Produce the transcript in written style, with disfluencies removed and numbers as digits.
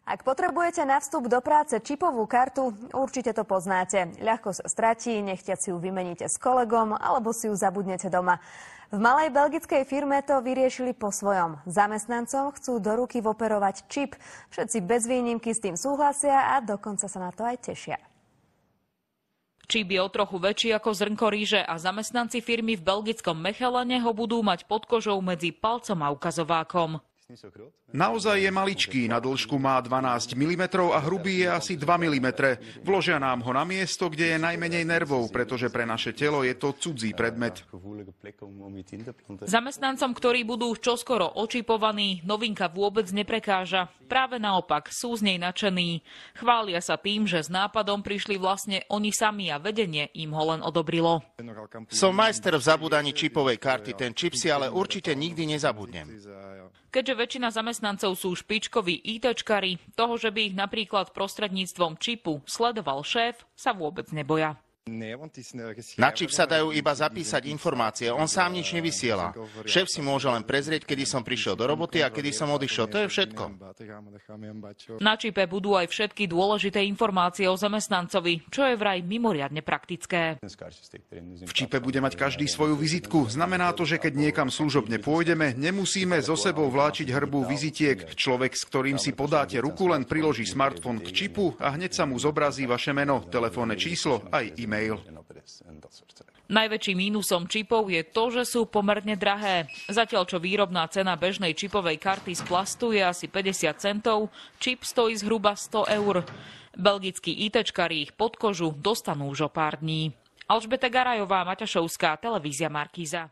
Ak potrebujete na vstup do práce čipovú kartu, určite to poznáte. Ľahko sa stratí, nechtiac si ju vymeníte s kolegom alebo si ju zabudnete doma. V malej belgickej firme to vyriešili po svojom. Zamestnancom chcú do ruky voperovať čip. Všetci bez výnimky s tým súhlasia a dokonca sa na to aj tešia. Čip je o trochu väčší ako zrnko ríže a zamestnanci firmy v belgickom Mechelene ho budú mať pod kožou medzi palcom a ukazovákom. Naozaj je maličký, na dĺžku má 12 mm a hrubý je asi 2 mm. Vložia nám ho na miesto, kde je najmenej nervov, pretože pre naše telo je to cudzí predmet. Zamestnancom, ktorí budú čoskoro očipovaní, novinka vôbec neprekáža. Práve naopak, sú z nej nadšení. Chvália sa tým, že s nápadom prišli vlastne oni sami a vedenie im ho len odobrilo. Som majster v zabúdaní čipovej karty, ten čip si ale určite nikdy nezabudnem. Keďže väčšina zamestnancov sú špičkoví ITčkari, toho, že by ich napríklad prostredníctvom čipu sledoval šéf, sa vôbec neboja. Na čip sa dajú iba zapísať informácie, on sám nič nevysiela. Šéf si môže len prezrieť, kedy som prišiel do roboty a kedy som odišiel, to je všetko. Na čipe budú aj všetky dôležité informácie o zamestnancovi, čo je vraj mimoriadne praktické. V čipe bude mať každý svoju vizitku. Znamená to, že keď niekam služobne pôjdeme, nemusíme so sebou vláčiť hrbu vizitiek. Človek, s ktorým si podáte ruku, len priloží smartfón k čipu a hneď sa mu zobrazí vaše meno, telefónne číslo aj e-mail. Najväčším mínusom čipov je to, že sú pomerne drahé. Zatiaľ čo výrobná cena bežnej čipovej karty z plastu je asi 50 centov, čip stojí zhruba 100 eur. Belgickí ITčkari ich pod kožu dostanú už o pár dní. Alžbeta Garajová, Maťašovská, televízia Markíza.